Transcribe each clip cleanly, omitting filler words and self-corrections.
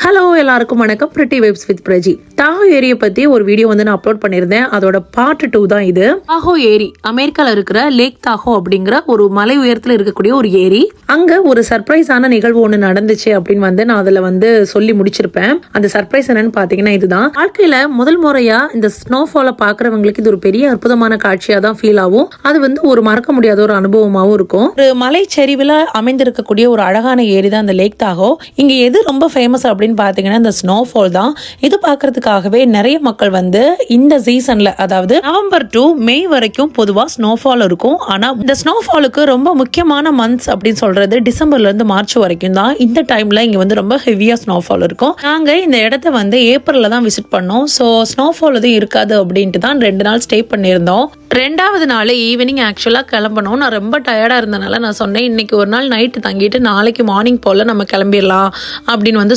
Hello எல்லாருக்கும் வணக்கம். Pretty vibes with Praji. Tahoe ஏரியை பற்றி ஒரு வீடியோ வந்து நான் அப்லோட் பண்ணியிருந்தேன். அதோட பார்ட் 2 தான் இது. தாஹோ ஏரி அமெரிக்காவில் இருக்கிற லேக் தாஹோ அப்படிங்கிற ஒரு மலை உயரத்தில் இருக்கக்கூடிய ஒரு ஏரி. அங்கே ஒரு சர்ப்ரைஸான நிகழ்வு ஒன்று நடந்துச்சு அப்படின்னு வந்து நான் அதில் வந்து சொல்லி முடிச்சிருப்பேன். அந்த சர்ப்ரைஸ் என்னன்னு பார்த்தீங்கன்னா இதுதான். வாழ்க்கையில் முதல் முறையாக இந்த ஸ்னோஃபாலை பார்க்குறவங்களுக்கு இது ஒரு பெரிய அற்புதமான காட்சியாக தான் ஃபீல் ஆகும். அது வந்து ஒரு மறக்க முடியாத ஒரு அனுபவமாகவும் இருக்கும். ஒரு மலை சரிவில் அமைந்திருக்கக்கூடிய ஒரு அழகான ஏரி தான் இந்த லேக் தாஹோ. இங்கே எது ரொம்ப ஃபேமஸ் அப்படின்னு பாத்தீங்கன்னா இந்த ஸ்னோஃபால் தான். இது பார்க்கறதுக்காகவே நிறைய மக்கள் வந்து இந்த சீசன்ல, அதாவது நவம்பர் டு மே வரைக்கும் பொதுவா ஸ்னோஃபால் இருக்கும். ஆனா இந்த ஸ்னோஃபாலுக்கு ரொம்ப முக்கியமான மந்த்ஸ் அப்படின்னு சொல்றது டிசம்பர்ல இருந்து மார்ச் வரைக்கும் தான். இந்த டைம்ல இங்க வந்து ரொம்ப ஹெவியா ஸ்னோஃபால் இருக்கும். நாங்க இந்த இடத்த வந்து ஏப்ரல்ல தான் விசிட் பண்ணோம். ஸோ ஸ்னோஃபால் எதுவும் இருக்காது அப்படின்ட்டு தான் 2 நாள் ஸ்டே பண்ணியிருந்தோம். 2வது நாள் ஈவினிங் ஆக்சுவலாக கிளம்பணும். நான் ரொம்ப டயர்டாக இருந்தனால நான் சொன்னேன், இன்னைக்கு ஒரு நாள் நைட்டு தங்கிட்டு நாளைக்கு மார்னிங் போல் நம்ம கிளம்பிடலாம் அப்படின்னு வந்து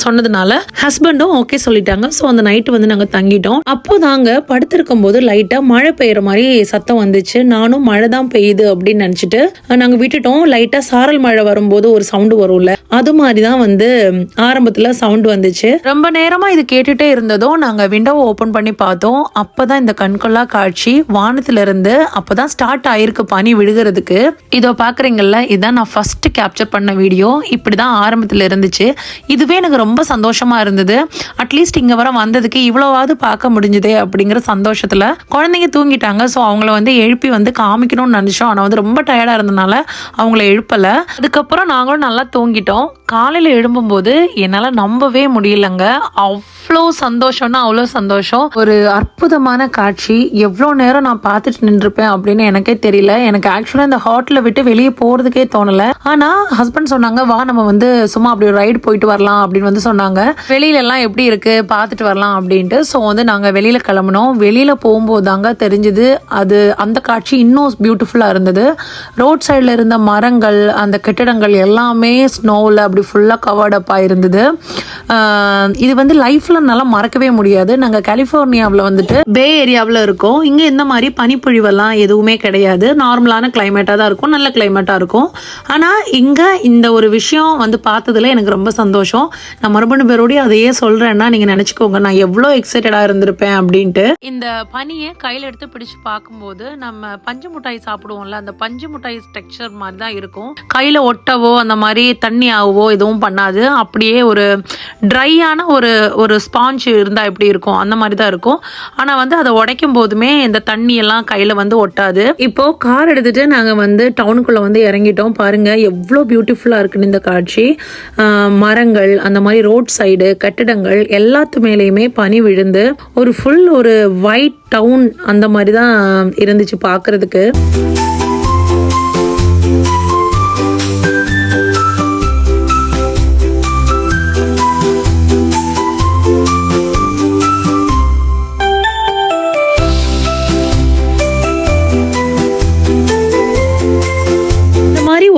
சொன்னதுனால ஹஸ்பண்டும் ஓகே சொல்லிட்டாங்க. ஸோ அந்த நைட்டு வந்து நாங்கள் தங்கிட்டோம். அப்போ நாங்கள் படுத்திருக்கும் போது லைட்டாக மழை பெய்யுற மாதிரி சத்தம் வந்துச்சு. நானும் மழை தான் பெய்யுது அப்படின்னு நினச்சிட்டு நாங்கள் விட்டுட்டோம். லைட்டாக சாரல் மழை வரும்போது ஒரு சவுண்டு வரும்ல, அது மாதிரி தான் வந்து ஆரம்பத்தில் சவுண்டு வந்துச்சு. ரொம்ப நேரமாக இது கேட்டுகிட்டே இருந்ததும் நாங்கள் விண்டோவை ஓப்பன் பண்ணி பார்த்தோம். அப்போ தான் இந்த கண்கொள்ளா காட்சி வானத்திலிருந்து அப்போதான் ஸ்டார்ட் ஆயிருக்கு பனி விழுகிறதுக்கு. இதோ பார்க்குறீங்கல்ல, இதுதான் நான் ஃபர்ஸ்ட் கேப்சர் பண்ண வீடியோ. இப்படி தான் ஆரம்பத்தில் இருந்துச்சு. இதுவே எனக்கு ரொம்ப சந்தோஷமா இருந்தது. அட்லீஸ்ட் இங்கே வர வந்ததுக்கு இவ்வளோவாவது பார்க்க முடிஞ்சுதே அப்படிங்கிற சந்தோஷத்தில் குழந்தைங்க தூங்கிட்டாங்க. ஸோ அவங்கள வந்து எழுப்பி வந்து காமிக்கணும்னு நினச்சோம். ஆனால் வந்து ரொம்ப டயர்டாக இருந்ததுனால அவங்கள எழுப்பலை. அதுக்கப்புறம் நாங்களும் நல்லா தூங்கிட்டோம். காலையில் எழும்பும்போது என்னால் நம்பவே முடியலங்க. அவ்வளோ சந்தோஷம்னா அவ்வளோ சந்தோஷம். ஒரு அற்புதமான காட்சி. எவ்வளோ நேரம் நான் பார்த்துட்டு நின்றுப்பேன் அப்படின்னு எனக்கே தெரியல. எனக்கு ஆக்சுவலாக இந்த ஹோட்டலை விட்டு வெளியே போகிறதுக்கே தோணலை. ஆனால் ஹஸ்பண்ட் சொன்னாங்க, வா நம்ம வந்து சும்மா அப்படி ஒரு ரைடு போயிட்டு வரலாம் அப்படின்னு வந்து சொன்னாங்க. வெளியிலலாம் எப்படி இருக்கு பார்த்துட்டு வரலாம் அப்படின்ட்டு. ஸோ வந்து நாங்கள் வெளியில் கிளம்பினோம். வெளியில் போகும்போது தாங்க தெரிஞ்சுது, அது அந்த காட்சி இன்னும் பியூட்டிஃபுல்லாக இருந்தது. ரோட் சைடில் இருந்த மரங்கள், அந்த கட்டிடங்கள் எல்லாமே ஸ்னோவில் அப்படி ஃபுல்லாக கவர்டப்பாக இருந்தது. இது வந்து லைஃப்பில் நல்லா மறக்கவே முடியாது. நாங்கள் கலிஃபோர்னியாவில் வந்துட்டு பே ஏரியாவில் இருக்கோம். இங்கே இந்த மாதிரி பனிப்பொழிவெல்லாம் எதுவுமே கிடையாது. நார்மலான கிளைமேட்டாக தான் இருக்கும், நல்ல கிளைமேட்டாக இருக்கும். ஆனால் இங்கே இந்த ஒரு விஷயம் வந்து பார்த்ததுல எனக்கு ரொம்ப சந்தோஷம். நான் மறுபடியும் பேரோடையும் அதையே சொல்கிறேன்னா நீங்கள் நினச்சிக்கோங்க நான் எவ்வளோ எக்ஸைட்டடாக இருந்திருப்பேன் அப்படின்ட்டு. இந்த பனியை கையில் எடுத்து பிடிச்சு பார்க்கும்போது நம்ம பஞ்சு மிட்டாய் சாப்பிடுவோம்ல, அந்த பஞ்சு மிட்டாய் டெக்ஸ்சர் மாதிரி தான் இருக்கும். கையில் ஒட்டவோ அந்த மாதிரி தண்ணி ஆகவோ எதுவும் பண்ணாது. அப்படியே ஒரு ட்ரையான ஒரு ஸ்பாஞ்ச் இருந்தால் எப்படி இருக்கும் அந்த மாதிரி தான் இருக்கும். ஆனால் வந்து அதை உடைக்கும் போதுமே இந்த தண்ணி எல்லாம் கையில் வந்து ஒட்டாது. இப்போ கார் எடுத்துட்டு நாங்கள் வந்து டவுனுக்குள்ளே வந்து இறங்கிட்டோம். பாருங்க எவ்வளோ பியூட்டிஃபுல்லாக இருக்குன்னு இந்த காட்சி. மரங்கள், அந்த மாதிரி ரோட் சைடு கட்டிடங்கள் எல்லாத்து மேலேயுமே பனி விழுந்து ஒரு ஃபுல் ஒரு ஒயிட் டவுன் அந்த மாதிரி தான் இருந்துச்சு பார்க்கறதுக்கு.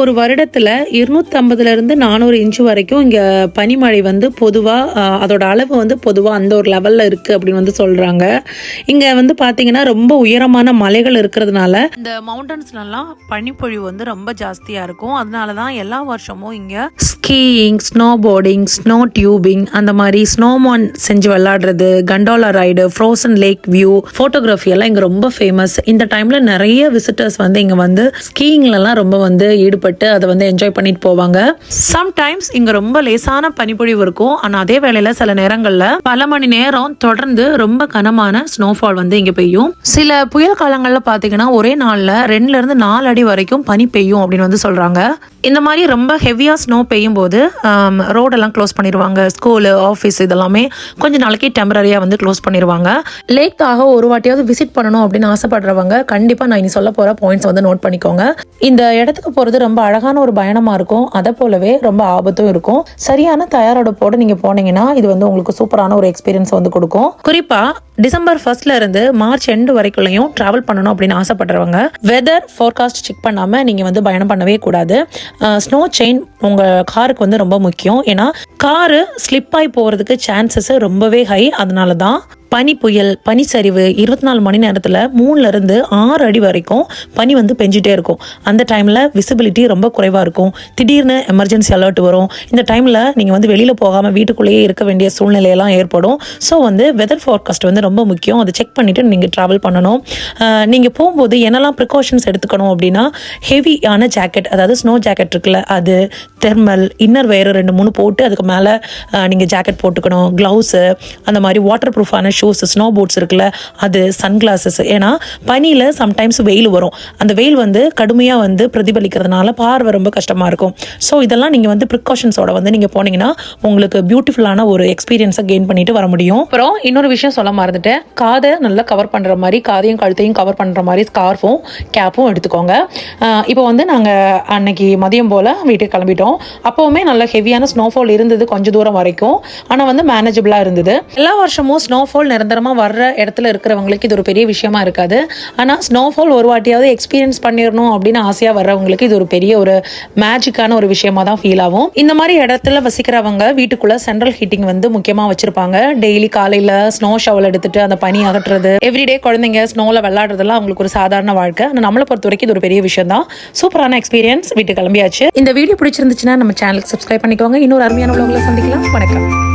ஒரு வருடத்தில் 250 இருந்து 400 இன்ச்சு வரைக்கும் இங்கே பனிமழை வந்து பொதுவாக அதோட அளவு வந்து பொதுவாக அந்த ஒரு லெவலில் இருக்குது அப்படின்னு வந்து சொல்கிறாங்க. இங்கே வந்து பார்த்தீங்கன்னா ரொம்ப உயரமான மலைகள் இருக்கிறதுனால இந்த மவுண்டன்ஸ்லாம் பனிப்பொழிவு வந்து ரொம்ப ஜாஸ்தியாக இருக்கும். அதனால தான் எல்லா வருஷமும் இங்கே skiing, snowboarding, snow tubing, அந்த மாதிரி ஸ்னோமான் செஞ்சு விளையாடுறது, gondola ride, frozen lake view, photography எல்லாம் இங்கே ரொம்ப ஃபேமஸ். இந்த டைமில் நிறைய விசிட்டர்ஸ் வந்து இங்கே வந்து ஸ்கீயிங்லலாம் ரொம்ப வந்து ஈடுபட்டு அதை வந்து என்ஜாய் பண்ணிட்டு போவாங்க. சம்டைம்ஸ் இங்க ரொம்ப லேசான பனிப்பொழிவு இருக்கும். ஆனா அதே வேளையில சில நேரங்கள்ல பல மணி நேரம் தொடர்ந்து ரொம்ப கனமான ஸ்னோஃபால் வந்து இங்க பெய்யும். சில புயல் காலங்கள்ல பாத்தீங்கன்னா ஒரே நாள்ல 2 இருந்து 4 அடி வரைக்கும் பனி பெய்யும் அப்படின்னு வந்து சொல்றாங்க. இந்த மாதிரி ரொம்ப ஹெவியா ஸ்னோ பெய்யும் போது ரோடெல்லாம் க்ளோஸ் பண்ணிடுவாங்க. ஸ்கூலு, ஆஃபீஸ் இதெல்லாமே கொஞ்சம் நாளைக்கு டெம்பரரியா வந்து க்ளோஸ் பண்ணிடுவாங்க. லேக்காக ஒரு வாட்டியாவது விசிட் பண்ணணும் அப்படின்னு ஆசைப்படுறவங்க கண்டிப்பா நான் இனி சொல்ல போற பாயிண்ட்ஸ் வந்து நோட் பண்ணிக்கோங்க. இந்த இடத்துக்கு போறது ரொம்ப அழகான ஒரு பயணமா இருக்கும். அதை போலவே ரொம்ப ஆபத்தும் இருக்கும். சரியான தயாரெடுப்போடு நீங்க போனீங்கன்னா இது வந்து உங்களுக்கு சூப்பரான ஒரு எக்ஸ்பீரியன்ஸ் வந்து கொடுக்கும். குறிப்பா டிசம்பர் 1 இருந்து மார்ச் எண்டு வரைக்குள்ளையும் டிராவல் பண்ணணும் அப்படின்னு ஆசைப்படுறவங்க வெதர் ஃபோர்காஸ்ட் செக் பண்ணாம நீங்க வந்து பயணம் பண்ணவே கூடாது. ஸ்னோ செயின் உங்க காருக்கு வந்து ரொம்ப முக்கியம். ஏன்னா காரு ஸ்லிப் ஆகி போறதுக்கு சான்சஸ் ரொம்பவே ஹை. அதனால தான் பனி புயல், பனிச்சரிவு 24 மணி நேரத்தில் 3 to 6 அடி வரைக்கும் பனி வந்து பெஞ்சிட்டே இருக்கும். அந்த டைமில் விசிபிலிட்டி ரொம்ப குறைவாக இருக்கும். திடீர்னு எமர்ஜென்சி அலர்ட் வரும். இந்த டைமில் நீங்கள் வந்து வெளியில் போகாமல் வீட்டுக்குள்ளேயே இருக்க வேண்டிய சூழ்நிலையெல்லாம் ஏற்படும். ஸோ வந்து வெதர் ஃபார்காஸ்ட் வந்து ரொம்ப முக்கியம். அதை செக் பண்ணிவிட்டு நீங்கள் ட்ராவல் பண்ணணும். நீங்கள் போகும்போது என்னெல்லாம் ப்ரிகாஷன்ஸ் எடுத்துக்கணும் அப்படின்னா, ஹெவியான ஜாக்கெட், அதாவது ஸ்னோ ஜாக்கெட் இருக்குல்ல, அது தெர்மல், இன்னர் வேறு 2-3 போட்டு அதுக்கு மேலே நீங்கள் ஜாக்கெட் போட்டுக்கணும். க்ளவுஸு, அந்த மாதிரி வாட்டர் ப்ரூஃபான ஷூஸ், ஸ்னோ போட்ஸ் இருக்குல்ல, அது, சன்கிளாஸஸ். ஏன்னா பனியில் சம்டைம்ஸ் வெயில் வரும். அந்த வெயில் வந்து கடுமையாக வந்து பிரதிபலிக்கிறதுனால பார்வை ரொம்ப கஷ்டமாக இருக்கும். ஸோ இதெல்லாம் நீங்கள் வந்து ப்ரிகாஷன்ஸோட வந்து நீங்கள் போனீங்கன்னா உங்களுக்கு பியூட்டிஃபுல்லான ஒரு எக்ஸ்பீரியன்ஸை கெயின் பண்ணிட்டு வர முடியும். அப்புறம் இன்னொரு விஷயம் சொல்ல மறந்துட்டேன், காதை நல்லா கவர் பண்ணுற மாதிரி, காதையும் கழுத்தையும் கவர் பண்ணுற மாதிரி ஸ்கார்ஃபும் கேப்பும் எடுத்துக்கோங்க. இப்போ வந்து நாங்கள் அன்னைக்கு மதியம் போல் வீட்டுக்கு கிளம்பிட்டோம். அப்போவுமே நல்ல ஹெவியான ஸ்னோஃபால் இருந்தது கொஞ்சம் தூரம் வரைக்கும். ஆனால் வந்து மேனேஜபிளாக இருந்தது. எல்லா வருஷமும் ஸ்னோஃபால் நிரந்தரமாக வர்ற இடத்துல இருக்கிறவங்களுக்கு இது ஒரு பெரிய விஷயமா இருக்காது. ஆனால் ஸ்னோஃபால் ஒரு வாட்டியாவது எக்ஸ்பீரியன்ஸ் பண்ணிடணும் அப்படின்னு ஆசையாக வர்றவங்களுக்கு இது ஒரு பெரிய ஒரு மேஜிக்கான ஒரு விஷயமா தான் ஃபீல் ஆகும். இந்த மாதிரி இடத்துல வசிக்கிறவங்க வீட்டுக்குள்ள சென்ட்ரல் ஹீட்டிங் வந்து முக்கியமாக வச்சிருப்பாங்க. டெய்லி காலையில் ஸ்னோ ஷவல் எடுத்துட்டு அந்த பனி அகற்றுறது, எவ்ரிடே குழந்தைங்க ஸ்னோவில் விளையாடுறதுலாம் அவங்களுக்கு ஒரு சாதாரண வாழ்க்கை. ஆனால் நம்மளை பொறுத்த வரைக்கும் இது ஒரு பெரிய விஷயம் தான். சூப்பரான எக்ஸ்பீரியன்ஸ். வீட்டுக்கு கிளம்பியாச்சு. இந்த வீடியோ பிடிச்சிருந்துச்சுன்னா நம்ம சேனலுக்கு சப்ஸ்கிரைப் பண்ணிக்கோங்க. இன்னொரு அருமையான உலகங்களை சந்திக்கலாம். வணக்கம்.